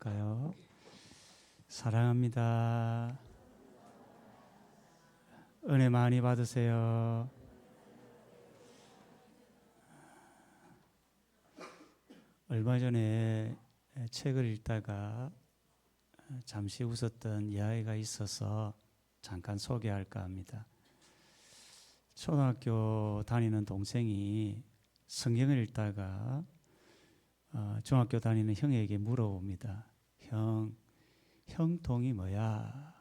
기도할까요? 사랑합니다. 은혜 많이 받으세요. 얼마 전에 책을 읽다가 잠시 웃었던 이야기가 있어서 잠깐 소개할까 합니다. 초등학교 다니는 동생이 성경을 읽다가 중학교 다니는 형에게 물어봅니다. 형통이 뭐야?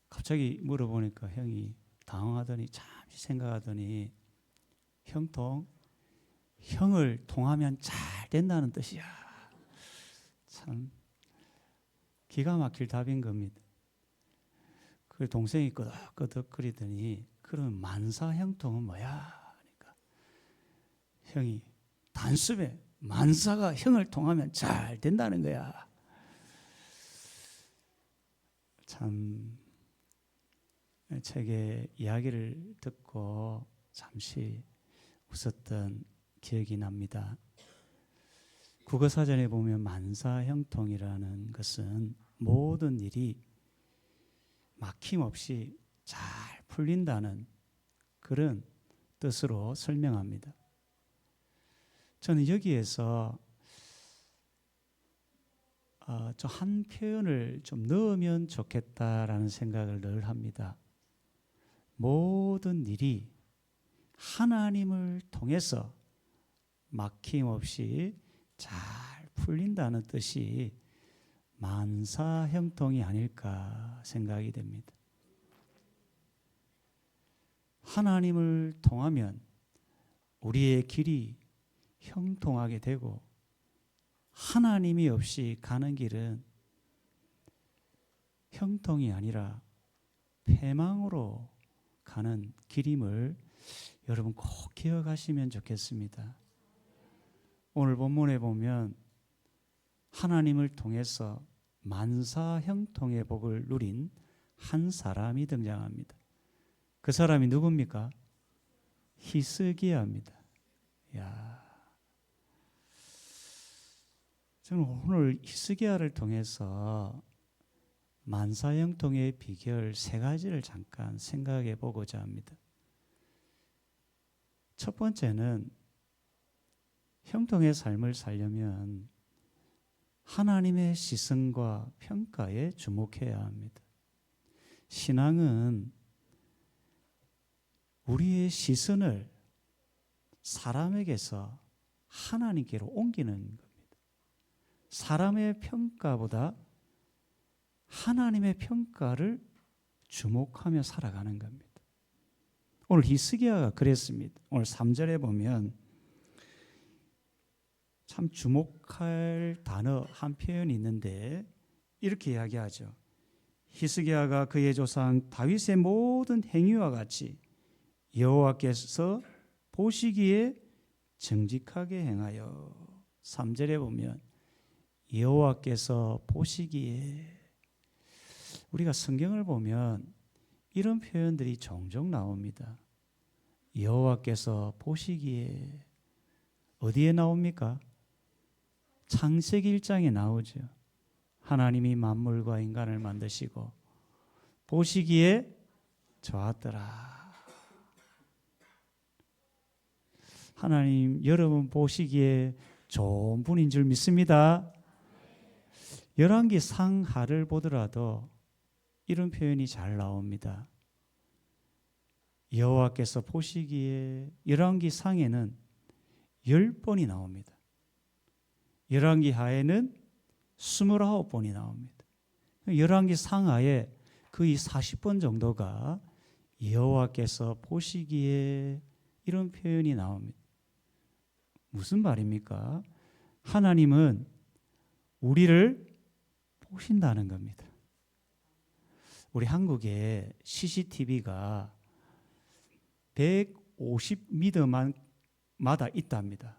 갑자기 물어보니까 형이 당황하더니 잠시 생각하더니 형통? 형을 통하면 잘 된다는 뜻이야. 참 기가 막힐 답인 겁니다. 그 동생이 끄덕끄덕거리더니 그럼 만사형통은 뭐야? 그러니까 형이 단숨에 만사가 형을 통하면 잘 된다는 거야. 참 책의 이야기를 듣고 잠시 웃었던 기억이 납니다. 국어사전에 보면 만사형통이라는 것은 모든 일이 막힘없이 잘 풀린다는 그런 뜻으로 설명합니다. 저는 여기에서 한 표현을 좀 넣으면 좋겠다라는 생각을 늘 합니다. 모든 일이 하나님을 통해서 막힘없이 잘 풀린다는 뜻이 만사형통이 아닐까 생각이 됩니다. 하나님을 통하면 우리의 길이 형통하게 되고 하나님이 없이 가는 길은 형통이 아니라 패망으로 가는 길임을 여러분 꼭 기억하시면 좋겠습니다. 오늘 본문에 보면 하나님을 통해서 만사형통의 복을 누린 한 사람이 등장합니다. 그 사람이 누굽니까? 히스기야입니다. 저는 오늘 히스기야를 통해서 만사형통의 비결 세 가지를 잠깐 생각해 보고자 합니다. 첫 번째는 형통의 삶을 살려면 하나님의 시선과 평가에 주목해야 합니다. 신앙은 우리의 시선을 사람에게서 하나님께로 옮기는 겁니다. 사람의 평가보다 하나님의 평가를 주목하며 살아가는 겁니다. 오늘 히스기야가 그랬습니다. 오늘 3절에 보면 참 주목할 단어 한 표현이 있는데 이렇게 이야기하죠. 히스기야가 그의 조상 다윗의 모든 행위와 같이 여호와께서 보시기에 정직하게 행하여. 3절에 보면 여호와께서 보시기에. 우리가 성경을 보면 이런 표현들이 종종 나옵니다. 여호와께서 보시기에. 어디에 나옵니까? 창세기 1장에 나오죠. 하나님이 만물과 인간을 만드시고 보시기에 좋았더라. 하나님 여러분 보시기에 좋은 분인 줄 믿습니다. 열왕기 상하를 보더라도 이런 표현이 잘 나옵니다. 여호와께서 보시기에. 열왕기 상에는 10번이 나옵니다. 열왕기 하에는 29번이 나옵니다. 열왕기 상하에 거의 40번 정도가 여호와께서 보시기에 이런 표현이 나옵니다. 무슨 말입니까? 하나님은 우리를 보신다는 겁니다. 우리 한국에 CCTV가 150m마다 있답니다.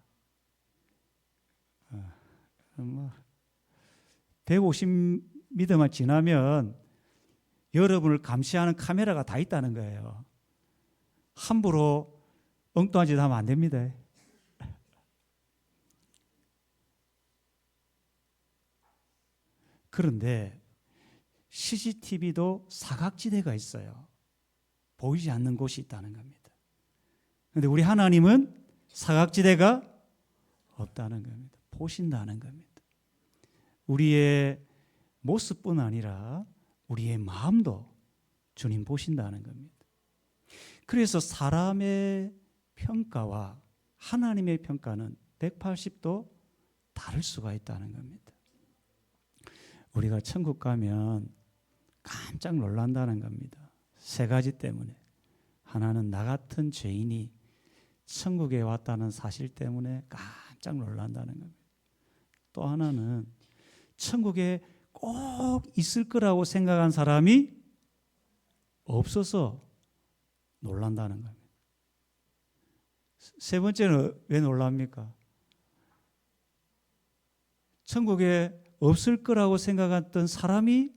150m만 지나면 여러분을 감시하는 카메라가 다 있다는 거예요. 함부로 엉뚱한 짓 하면 안 됩니다. 그런데 CCTV도 사각지대가 있어요. 보이지 않는 곳이 있다는 겁니다. 그런데 우리 하나님은 사각지대가 없다는 겁니다. 보신다는 겁니다. 우리의 모습뿐 아니라 우리의 마음도 주님 보신다는 겁니다. 그래서 사람의 평가와 하나님의 평가는 180도 다를 수가 있다는 겁니다. 우리가 천국 가면 깜짝 놀란다는 겁니다. 세 가지 때문에. 하나는 나 같은 죄인이 천국에 왔다는 사실 때문에 깜짝 놀란다는 겁니다. 또 하나는 천국에 꼭 있을 거라고 생각한 사람이 없어서 놀란다는 겁니다. 세 번째는 왜 놀랍니까? 천국에 없을 거라고 생각했던 사람이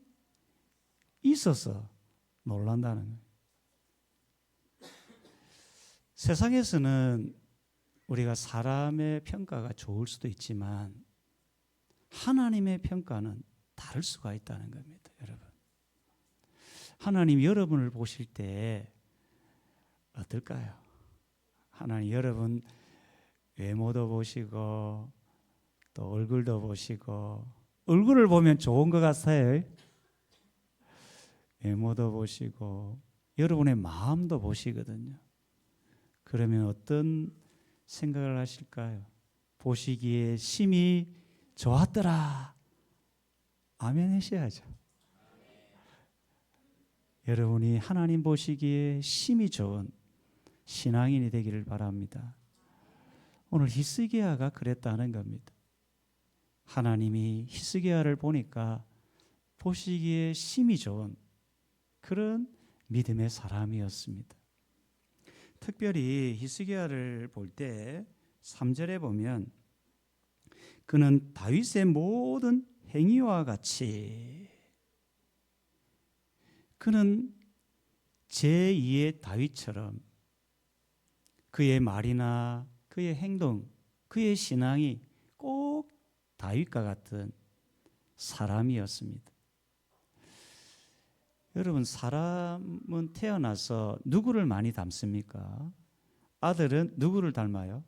있어서 놀란다는 거예요. 세상에서는 우리가 사람의 평가가 좋을 수도 있지만 하나님의 평가는 다를 수가 있다는 겁니다, 여러분. 하나님 여러분을 보실 때 어떨까요? 하나님 여러분 외모도 보시고 또 얼굴도 보시고, 얼굴을 보면 좋은 것 같아요. 외모도 보시고 여러분의 마음도 보시거든요. 그러면 어떤 생각을 하실까요? 보시기에 심히 좋았더라. 아멘 하셔야죠. 여러분이 하나님 보시기에 심히 좋은 신앙인이 되기를 바랍니다. 오늘 히스기야가 그랬다는 겁니다. 하나님이 히스기야를 보니까 보시기에 심히 좋은 그런 믿음의 사람이었습니다. 특별히 히스기야를 볼 때 3절에 보면 그는 다윗의 모든 행위와 같이 그는 제2의 다윗처럼 그의 말이나 그의 행동, 그의 신앙이 꼭 다윗과 같은 사람이었습니다. 여러분, 사람은 태어나서 누구를 많이 닮습니까? 아들은 누구를 닮아요?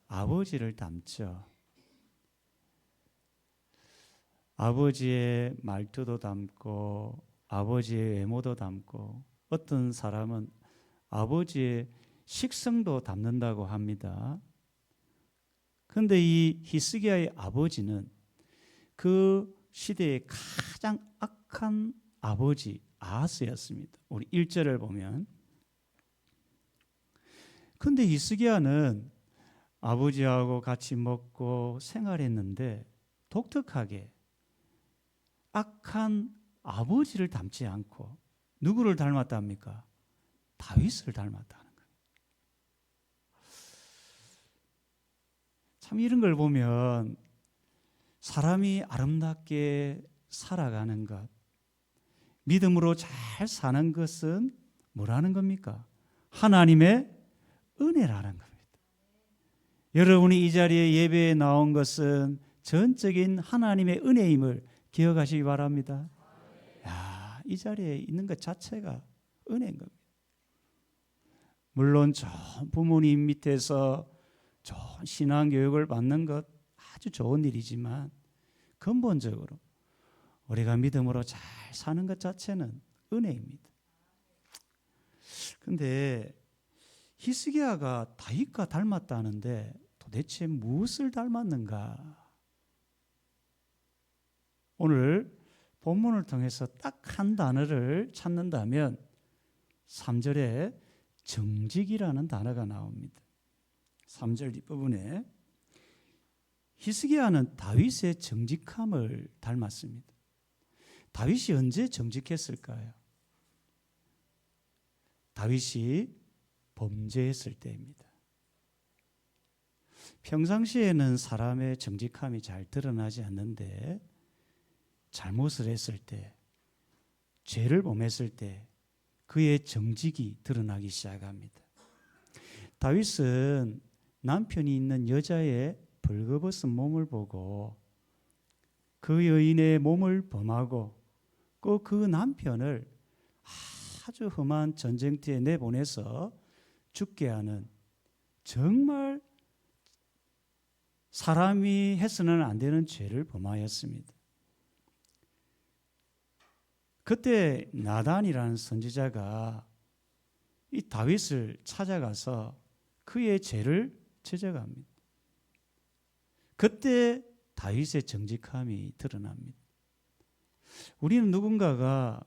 아버지를 닮죠. 아버지의 말투도 닮고 아버지의 외모도 닮고 어떤 사람은 아버지의 식성도 닮는다고 합니다. 그런데 이 히스기야의 아버지는 그 시대의 가장 악한 아버지 아하스였습니다. 우리 1절을 보면, 근데 히스기야는 아버지하고 같이 먹고 생활했는데 독특하게 악한 아버지를 닮지 않고 누구를 닮았답니까? 다윗을 닮았다는 거예요. 참 이런 걸 보면 사람이 아름답게 살아가는 것, 믿음으로 잘 사는 것은 뭐라는 겁니까? 하나님의 은혜라는 겁니다. 여러분이 이 자리에 예배에 나온 것은 전적인 하나님의 은혜임을 기억하시기 바랍니다. 야, 이 자리에 있는 것 자체가 은혜인 겁니다. 물론 좋은 부모님 밑에서 좋은 신앙 교육을 받는 것 아주 좋은 일이지만 근본적으로 우리가 믿음으로 잘 사는 것 자체는 은혜입니다. 그런데 히스기야가 다윗과 닮았다는데 도대체 무엇을 닮았는가? 오늘 본문을 통해서 딱 한 단어를 찾는다면 3절에 정직이라는 단어가 나옵니다. 3절 뒷부분에 히스기야는 다윗의 정직함을 닮았습니다. 다윗이 언제 정직했을까요? 다윗이 범죄했을 때입니다. 평상시에는 사람의 정직함이 잘 드러나지 않는데 잘못을 했을 때, 죄를 범했을 때 그의 정직이 드러나기 시작합니다. 다윗은 남편이 있는 여자의 벌거벗은 몸을 보고 그 여인의 몸을 범하고 그 남편을 아주 험한 전쟁터에 내보내서 죽게 하는 정말 사람이 해서는 안 되는 죄를 범하였습니다. 그때 나단이라는 선지자가 이 다윗을 찾아가서 그의 죄를 지적합니다. 그때 다윗의 정직함이 드러납니다. 우리는 누군가가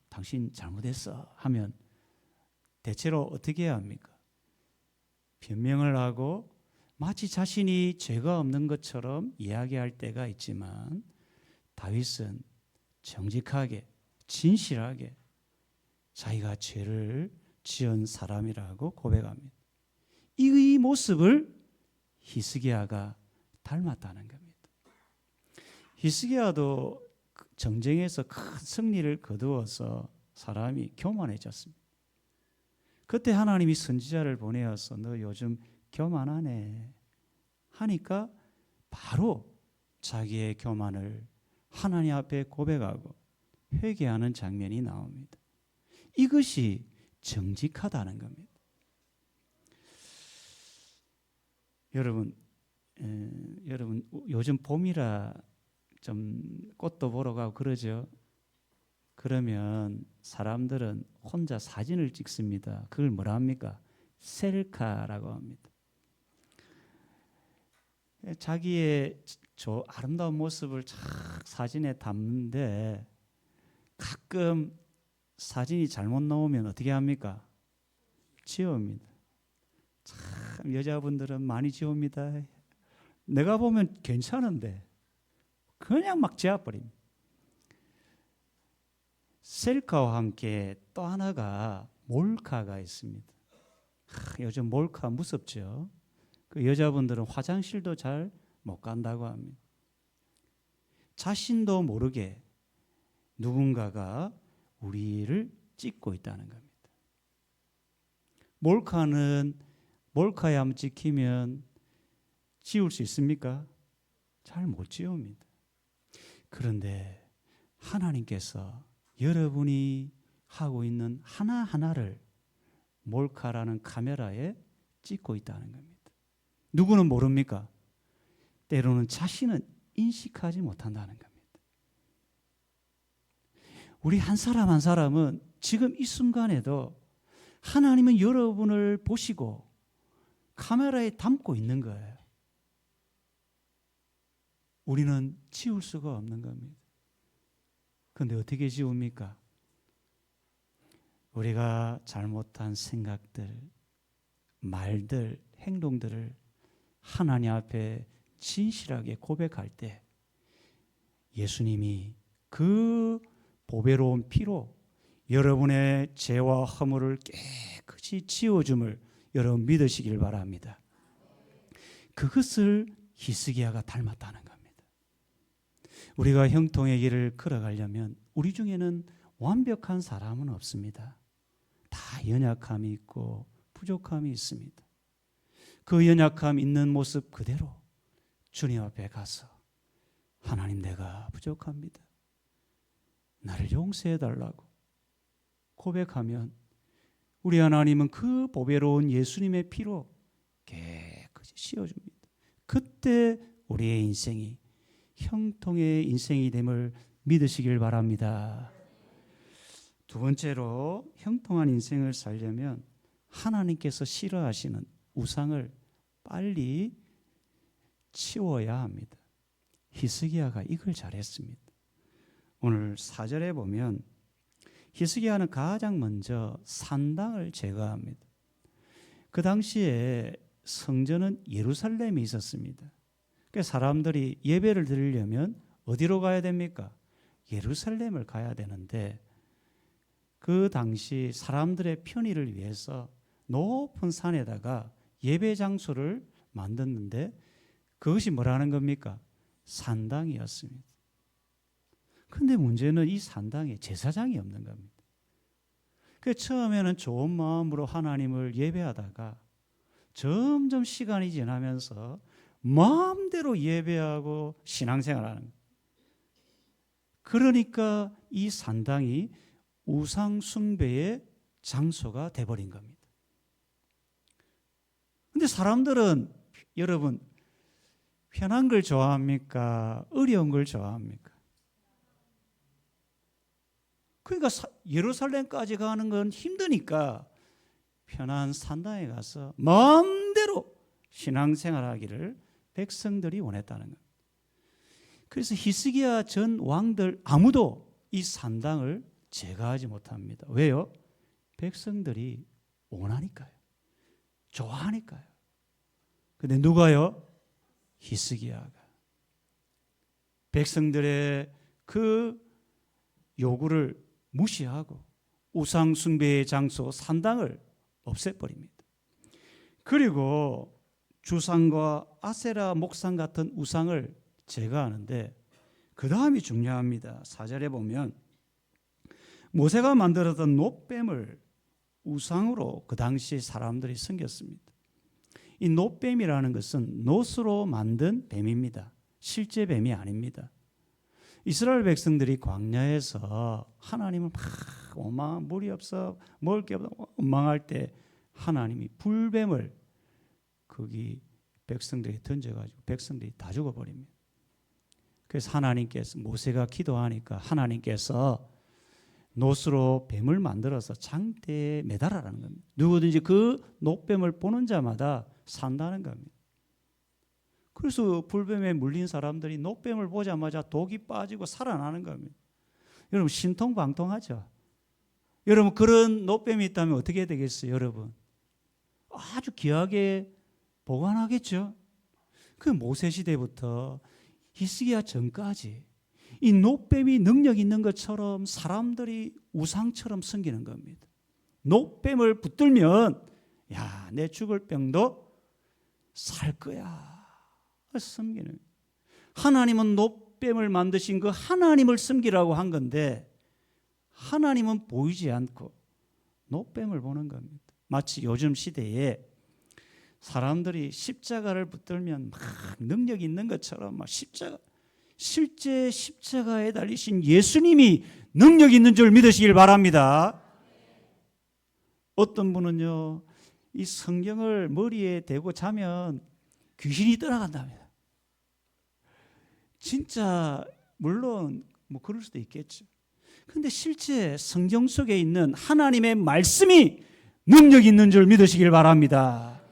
당신 잘못했어 하면 대체로 어떻게 해야 합니까? 변명을 하고 마치 자신이 죄가 없는 것처럼 이야기할 때가 있지만 다윗은 정직하게 진실하게 자기가 죄를 지은 사람이라고 고백합니다. 이 모습을 히스기야가 닮았다는 겁니다. 히스기야도 전쟁에서 큰 승리를 거두어서 사람이 교만해졌습니다. 그때 하나님이 선지자를 보내어서 너 요즘 교만하네 하니까 바로 자기의 교만을 하나님 앞에 고백하고 회개하는 장면이 나옵니다. 이것이 정직하다는 겁니다. 여러분 요즘 봄이라 좀 꽃도 보러 가고 그러죠. 그러면 사람들은 혼자 사진을 찍습니다. 그걸 뭐라 합니까? 셀카라고 합니다. 자기의 저 아름다운 모습을 착 사진에 담는데 가끔 사진이 잘못 나오면 어떻게 합니까? 지웁니다. 참 여자분들은 많이 지웁니다. 내가 보면 괜찮은데 그냥 막 지워버립니다. 셀카와 함께 또 하나가 몰카가 있습니다. 요즘 몰카 무섭죠. 그 여자분들은 화장실도 잘 못 간다고 합니다. 자신도 모르게 누군가가 우리를 찍고 있다는 겁니다. 몰카에 한번 찍히면 지울 수 있습니까? 잘 못 지웁니다. 그런데 하나님께서 여러분이 하고 있는 하나하나를 몰카라는 카메라에 찍고 있다는 겁니다. 누구는 모릅니까? 때로는 자신은 인식하지 못한다는 겁니다. 우리 한 사람 한 사람은 지금 이 순간에도 하나님은 여러분을 보시고 카메라에 담고 있는 거예요. 우리는 지울 수가 없는 겁니다. 그런데 어떻게 지웁니까? 우리가 잘못한 생각들, 말들, 행동들을 하나님 앞에 진실하게 고백할 때 예수님이 그 보배로운 피로 여러분의 죄와 허물을 깨끗이 지워줌을 여러분 믿으시길 바랍니다. 그것을 히스기야가 닮았다는 겁니다. 우리가 형통의 길을 걸어가려면 우리 중에는 완벽한 사람은 없습니다. 다 연약함이 있고 부족함이 있습니다. 그 연약함 있는 모습 그대로 주님 앞에 가서 하나님 내가 부족합니다. 나를 용서해 달라고 고백하면 우리 하나님은 그 보배로운 예수님의 피로 깨끗이 씌워줍니다. 그때 우리의 인생이 형통의 인생이 됨을 믿으시길 바랍니다. 두 번째로 형통한 인생을 살려면 하나님께서 싫어하시는 우상을 빨리 치워야 합니다. 히스기야가 이걸 잘했습니다. 오늘 4절에 보면 히스기야는 가장 먼저 산당을 제거합니다. 그 당시에 성전은 예루살렘에 있었습니다. 그래서 사람들이 예배를 드리려면 어디로 가야 됩니까? 예루살렘을 가야 되는데 그 당시 사람들의 편의를 위해서 높은 산에다가 예배 장소를 만들었는데 그것이 뭐라는 겁니까? 산당이었습니다. 그런데 문제는 이 산당에 제사장이 없는 겁니다. 그래서 처음에는 좋은 마음으로 하나님을 예배하다가 점점 시간이 지나면서 마음대로 예배하고 신앙생활하는 거예요. 그러니까 이 산당이 우상 숭배의 장소가 돼버린 겁니다. 근데 사람들은 여러분 편한 걸 좋아합니까? 어려운 걸 좋아합니까? 그러니까 예루살렘까지 가는 건 힘드니까 편한 산당에 가서 마음대로 신앙생활하기를 백성들이 원했다는 겁니다. 그래서 히스기야 전 왕들 아무도 이 산당을 제거하지 못합니다. 왜요? 백성들이 원하니까요. 좋아하니까요. 근데 누가요? 히스기야가 백성들의 그 요구를 무시하고 우상 숭배의 장소 산당을 없애버립니다. 그리고 주상과 아세라 목상 같은 우상을 제거하는데 그 다음이 중요합니다. 4절에 보면 모세가 만들었던 놋뱀을 우상으로 그 당시 사람들이 섬겼습니다. 이 놋뱀이라는 것은 놋으로 만든 뱀입니다. 실제 뱀이 아닙니다. 이스라엘 백성들이 광야에서 하나님을 막 물이 없어 먹을 게 없어 원망할 때 하나님이 불뱀을 거기 백성들에게 던져가지고 백성들이 다 죽어버립니다. 그래서 하나님께서 모세가 기도하니까 하나님께서 놋으로 뱀을 만들어서 장대에 매달아라는 겁니다. 누구든지 그 놋뱀을 보는 자마다 산다는 겁니다. 그래서 불뱀에 물린 사람들이 놋뱀을 보자마자 독이 빠지고 살아나는 겁니다. 여러분 신통방통하죠. 여러분 그런 놋뱀이 있다면 어떻게 되겠어요? 여러분 아주 귀하게 보관하겠죠. 그 모세 시대부터 히스기야 전까지 이 놋뱀이 능력 있는 것처럼 사람들이 우상처럼 섬기는 겁니다. 놋뱀을 붙들면 야, 내 죽을 병도 살 거야. 섬기는. 하나님은 놋뱀을 만드신 그 하나님을 섬기라고 한 건데 하나님은 보이지 않고 놋뱀을 보는 겁니다. 마치 요즘 시대에 사람들이 십자가를 붙들면 막 능력 있는 것처럼 막 실제 십자가에 달리신 예수님이 능력 있는 줄 믿으시길 바랍니다. 어떤 분은요, 이 성경을 머리에 대고 자면 귀신이 떠나간답니다. 진짜 물론 뭐 그럴 수도 있겠죠. 그런데 실제 성경 속에 있는 하나님의 말씀이 능력 있는 줄 믿으시길 바랍니다.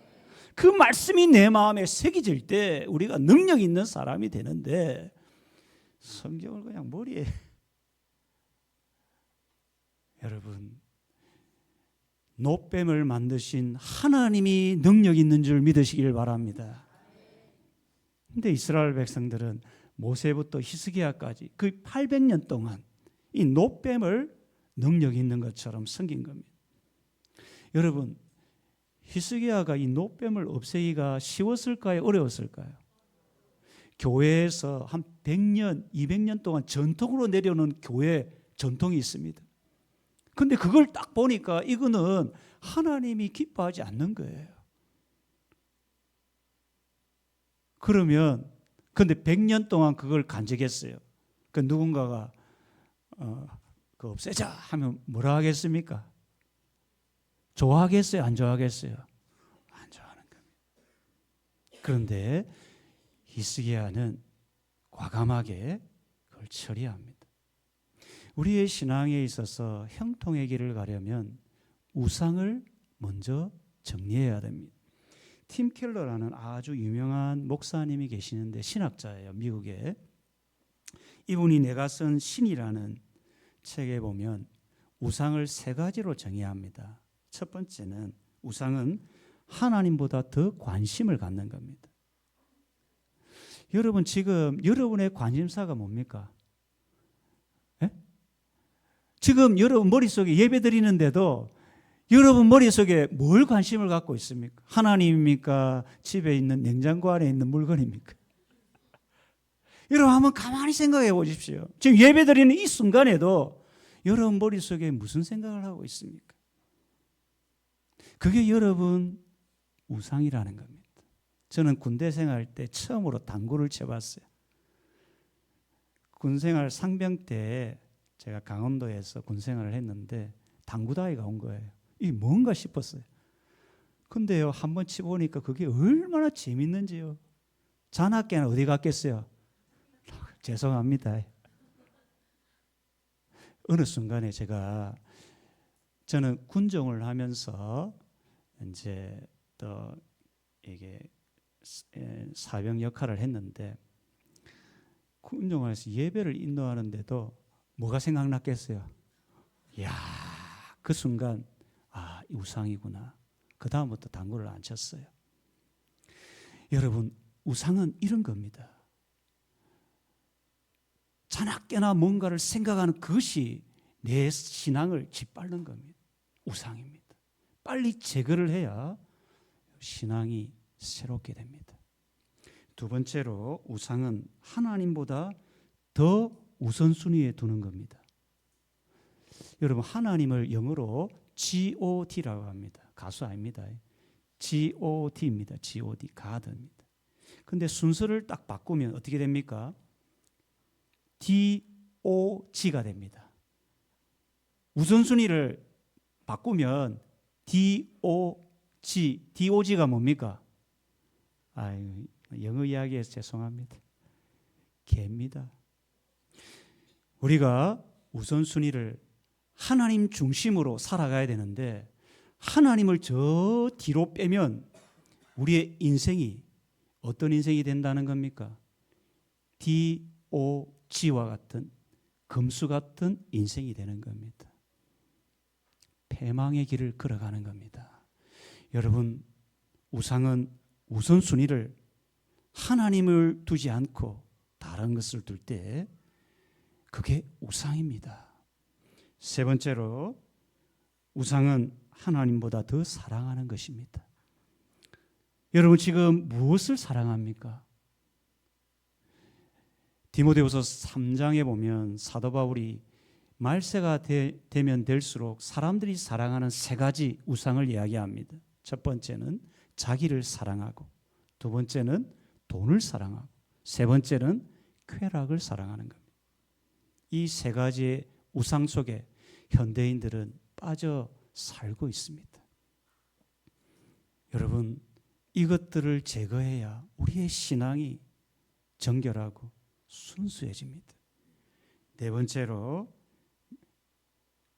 그 말씀이 내 마음에 새겨질 때 우리가 능력 있는 사람이 되는데 성경을 그냥 머리에 여러분 놋뱀을 만드신 하나님이 능력 있는 줄 믿으시길 바랍니다. 그런데 이스라엘 백성들은 모세부터 히스기야까지 그 800년 동안 이 놋뱀을 능력 있는 것처럼 섬긴 겁니다. 여러분 히스기야가 이 놋뱀을 없애기가 쉬웠을까요? 어려웠을까요? 교회에서 한 100년, 200년 동안 전통으로 내려오는 교회 전통이 있습니다. 그런데 그걸 딱 보니까 이거는 하나님이 기뻐하지 않는 거예요. 그러면 근데 100년 동안 그걸 간직했어요. 그 누군가가 그 없애자 하면 뭐라 하겠습니까? 좋아하겠어요? 안 좋아하겠어요? 안 좋아하는 겁니다. 그런데 히스기야는 과감하게 그걸 처리합니다. 우리의 신앙에 있어서 형통의 길을 가려면 우상을 먼저 정리해야 됩니다. 팀 켈러라는 아주 유명한 목사님이 계시는데 신학자예요. 미국에. 이분이 내가 쓴 신이라는 책에 보면 우상을 3가지로 정의합니다. 첫 번째는 우상은 하나님보다 더 관심을 갖는 겁니다. 여러분 지금 여러분의 관심사가 뭡니까? 예? 지금 여러분 머릿속에 예배 드리는데도 여러분 머릿속에 뭘 관심을 갖고 있습니까? 하나님입니까? 집에 있는 냉장고 안에 있는 물건입니까? 여러분 한번 가만히 생각해 보십시오. 지금 예배 드리는 이 순간에도 여러분 머릿속에 무슨 생각을 하고 있습니까? 그게 여러분 우상이라는 겁니다. 저는 군대 생활 때 처음으로 당구를 쳐봤어요. 군생활 상병 때 제가 강원도에서 군생활을 했는데 당구다이가 온 거예요. 이게 뭔가 싶었어요. 근데요, 한번 치보니까 그게 얼마나 재밌는지요. 잔악계는 어디 갔겠어요? 죄송합니다. 어느 순간에 저는 군종을 하면서 이제 또 이게 사병 역할을 했는데, 군종을 해서 예배를 인도하는데도 뭐가 생각났겠어요? 이야, 그 순간 우상이구나. 그 다음부터 당구를 안 쳤어요. 여러분, 우상은 이런 겁니다. 자나깨나 뭔가를 생각하는 그것이 내 신앙을 짓밟는 겁니다. 우상입니다. 빨리 제거를 해야 신앙이 새롭게 됩니다. 두 번째로 우상은 하나님보다 더 우선순위에 두는 겁니다. 여러분, 하나님을 영어로 God라고 합니다. 가수 아닙니다. God입니다. God, God입니다. 근데 순서를 딱 바꾸면 어떻게 됩니까? DOG가 됩니다. 우선순위를 바꾸면 DOG가 뭡니까? 영어 이야기해서 죄송합니다. 개입니다. 우리가 우선순위를 하나님 중심으로 살아가야 되는데, 하나님을 저 뒤로 빼면 우리의 인생이 어떤 인생이 된다는 겁니까? DOG와 같은, 금수 같은 인생이 되는 겁니다. 패망의 길을 걸어가는 겁니다. 여러분, 우상은 우선순위를 하나님을 두지 않고 다른 것을 둘 때 그게 우상입니다. 세 번째로 우상은 하나님보다 더 사랑하는 것입니다. 여러분, 지금 무엇을 사랑합니까? 디모데후서 3장에 보면 사도 바울이 말세가 되면 될수록 사람들이 사랑하는 세 가지 우상을 이야기합니다. 첫 번째는 자기를 사랑하고, 두 번째는 돈을 사랑하고, 세 번째는 쾌락을 사랑하는 겁니다. 이 세 가지의 우상 속에 현대인들은 빠져 살고 있습니다. 여러분, 이것들을 제거해야 우리의 신앙이 정결하고 순수해집니다. 네 번째로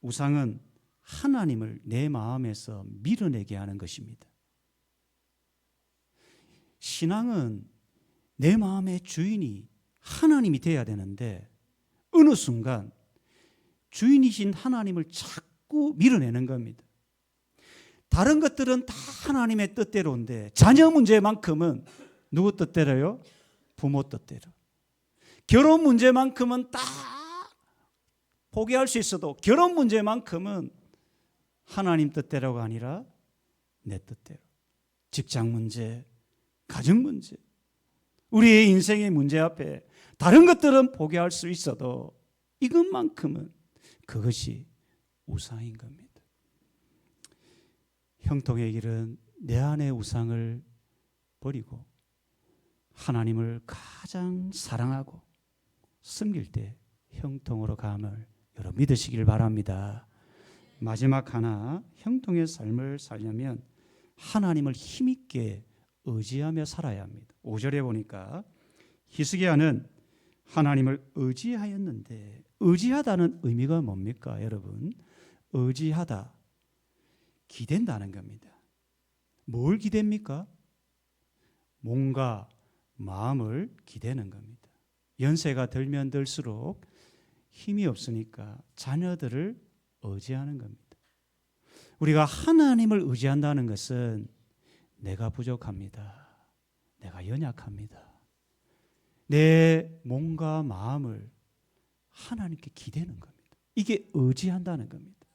우상은 하나님을 내 마음에서 밀어내게 하는 것입니다. 신앙은 내 마음의 주인이 하나님이 되어야 되는데, 어느 순간 주인이신 하나님을 자꾸 밀어내는 겁니다. 다른 것들은 다 하나님의 뜻대로인데, 자녀 문제만큼은 누구 뜻대로요? 부모 뜻대로. 결혼 문제만큼은 다 포기할 수 있어도 결혼 문제만큼은 하나님 뜻대로가 아니라 내 뜻대로. 직장 문제, 가정 문제, 우리의 인생의 문제 앞에 다른 것들은 포기할 수 있어도 이것만큼은 그것이 우상인 겁니다. 형통의 길은 내 안의 우상을 버리고 하나님을 가장 사랑하고 섬길 때 형통으로 감을 여러분 믿으시길 바랍니다. 마지막 하나, 형통의 삶을 살려면 하나님을 힘있게 의지하며 살아야 합니다. 5절에 보니까 히스기야는 하나님을 의지하였는데, 의지하다는 의미가 뭡니까? 여러분, 의지하다, 기댄다는 겁니다. 뭘 기댑니까? 몸과 마음을 기대는 겁니다. 연세가 들면 들수록 힘이 없으니까 자녀들을 의지하는 겁니다. 우리가 하나님을 의지한다는 것은 내가 부족합니다. 내가 연약합니다. 내 몸과 마음을 하나님께 기대는 겁니다. 이게 의지한다는 겁니다.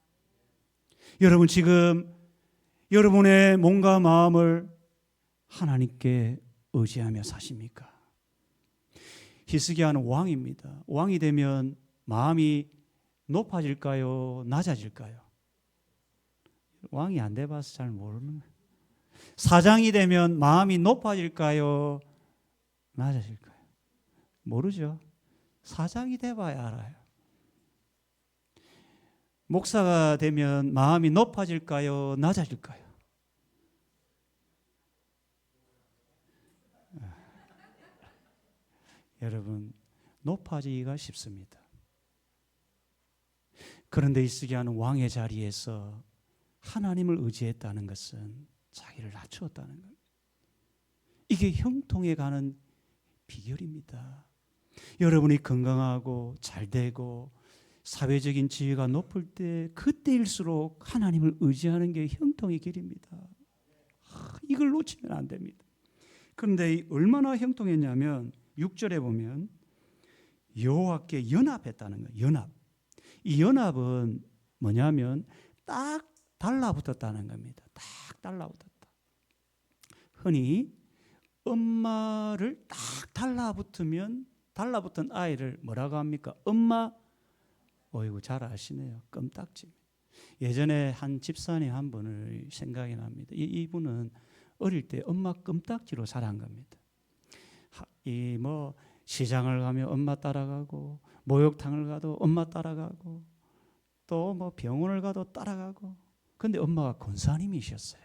여러분, 지금 여러분의 몸과 마음을 하나님께 의지하며 사십니까? 히스기야는 왕입니다. 왕이 되면 마음이 높아질까요? 낮아질까요? 왕이 안 돼봐서 잘 모르는 거예요. 사장이 되면 마음이 높아질까요? 낮아질까요? 모르죠. 사장이 돼봐야 알아요. 목사가 되면 마음이 높아질까요? 낮아질까요? 여러분, 높아지기가 쉽습니다. 그런데 있으게 하는 왕의 자리에서 하나님을 의지했다는 것은 자기를 낮추었다는 겁니다. 이게 형통해 가는 비결입니다. 여러분이 건강하고 잘되고 사회적인 지위가 높을 때 그때일수록 하나님을 의지하는 게 형통의 길입니다. 이걸 놓치면 안 됩니다. 그런데 얼마나 형통했냐면 6절에 보면 여호와께 연합했다는 거예요. 연합. 이 연합은 뭐냐면 딱 달라붙었다는 겁니다. 딱 달라붙었다. 흔히 엄마를 딱 달라붙은 아이를 뭐라고 합니까? 엄마. 어이구, 잘 아시네요. 껌딱지. 예전에 한 집사님 한 분을 생각이 납니다. 이분은 어릴 때 엄마 껌딱지로 자란 겁니다. 시장을 가면 엄마 따라가고, 목욕탕을 가도 엄마 따라가고, 또 병원을 가도 따라가고. 근데 엄마가 권사님이셨어요.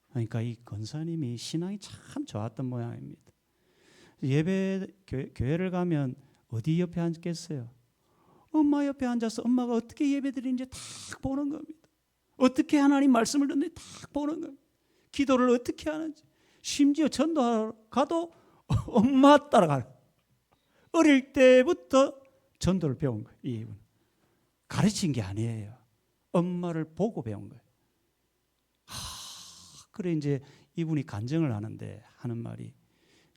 그러니까 이 권사님이 신앙이 참 좋았던 모양입니다. 예배 교회를 가면 어디 옆에 앉겠어요? 엄마 옆에 앉아서 엄마가 어떻게 예배 드리는지 딱 보는 겁니다. 어떻게 하나님 말씀을 듣는지 딱 보는 겁니다. 기도를 어떻게 하는지. 심지어 전도하러 가도 엄마 따라가요. 어릴 때부터 전도를 배운 거예요. 이분 가르친 게 아니에요. 엄마를 보고 배운 거예요. 그래 이제 이분이 간증을 하는 말이,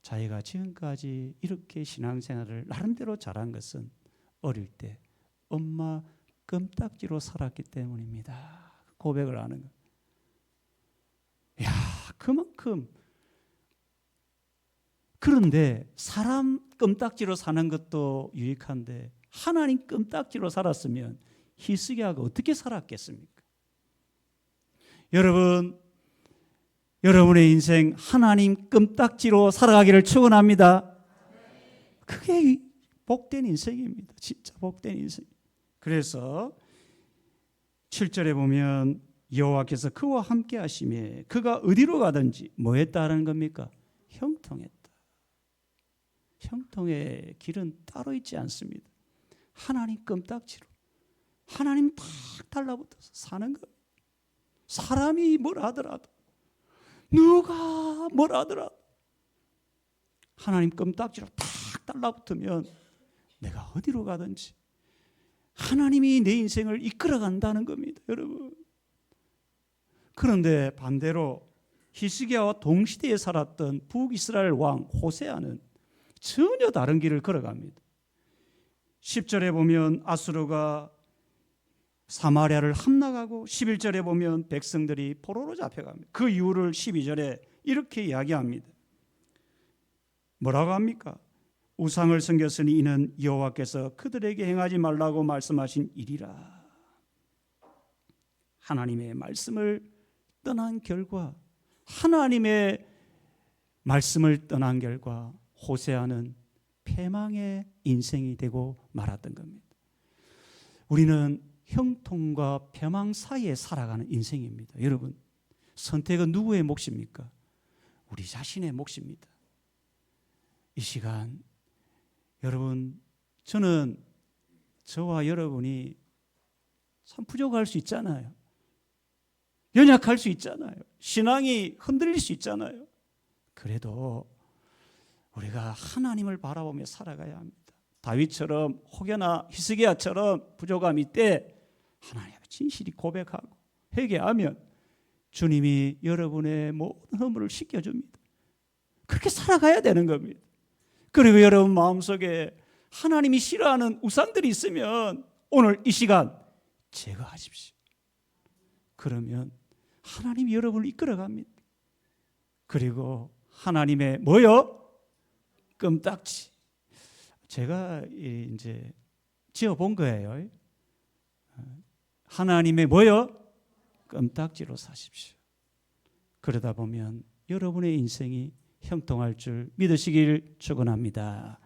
자기가 지금까지 이렇게 신앙생활을 나름대로 잘한 것은 어릴 때 엄마 껌딱지로 살았기 때문입니다. 고백을 하는 거예요. 야, 그만큼. 그런데 사람 껌딱지로 사는 것도 유익한데 하나님 껌딱지로 살았으면 히스기야가 어떻게 살았겠습니까? 여러분의 인생 하나님 껌딱지로 살아가기를 축원합니다. 그게 복된 인생입니다. 진짜 복된 인생. 그래서 7절에 보면 여호와께서 그와 함께 하시매 그가 어디로 가든지 뭐 했다라는 겁니까? 형통했다. 형통의 길은 따로 있지 않습니다. 하나님 껌딱지로 하나님 딱 달라붙어서 사는 것. 사람이 뭘 하더라도, 누가 뭘 하더라도 하나님 껌딱지로 딱 달라붙으면 내가 어디로 가든지 하나님이 내 인생을 이끌어간다는 겁니다, 여러분. 그런데 반대로 히스기야와 동시대에 살았던 북이스라엘 왕 호세아는 전혀 다른 길을 걸어갑니다. 10절에 보면 아수르가 사마리아를 함락하고 11절에 보면 백성들이 포로로 잡혀갑니다. 그 이유를 12절에 이렇게 이야기합니다. 뭐라고 합니까? 우상을 섬겼으니 이는 여호와께서 그들에게 행하지 말라고 말씀하신 일이라. 하나님의 말씀을 떠난 결과, 하나님의 말씀을 떠난 결과 호세아는 패망의 인생이 되고 말았던 겁니다. 우리는 형통과 패망 사이에 살아가는 인생입니다. 여러분, 선택은 누구의 몫입니까? 우리 자신의 몫입니다. 이 시간 여러분, 저와 여러분이 참 부족할 수 있잖아요. 연약할 수 있잖아요. 신앙이 흔들릴 수 있잖아요. 그래도 우리가 하나님을 바라보며 살아가야 합니다. 다윗처럼 혹여나 히스기야처럼 부족함이 있때 하나님 앞에 진실이 고백하고 회개하면 주님이 여러분의 모든 허물을 씻겨줍니다. 그렇게 살아가야 되는 겁니다. 그리고 여러분 마음속에 하나님이 싫어하는 우상들이 있으면 오늘 이 시간 제거하십시오. 그러면 하나님이 여러분을 이끌어갑니다. 그리고 하나님의 뭐요? 껌딱지. 제가 이제 지어본 거예요. 하나님의 뭐요? 껌딱지로 사십시오. 그러다 보면 여러분의 인생이 형통할 줄 믿으시길 축원합니다.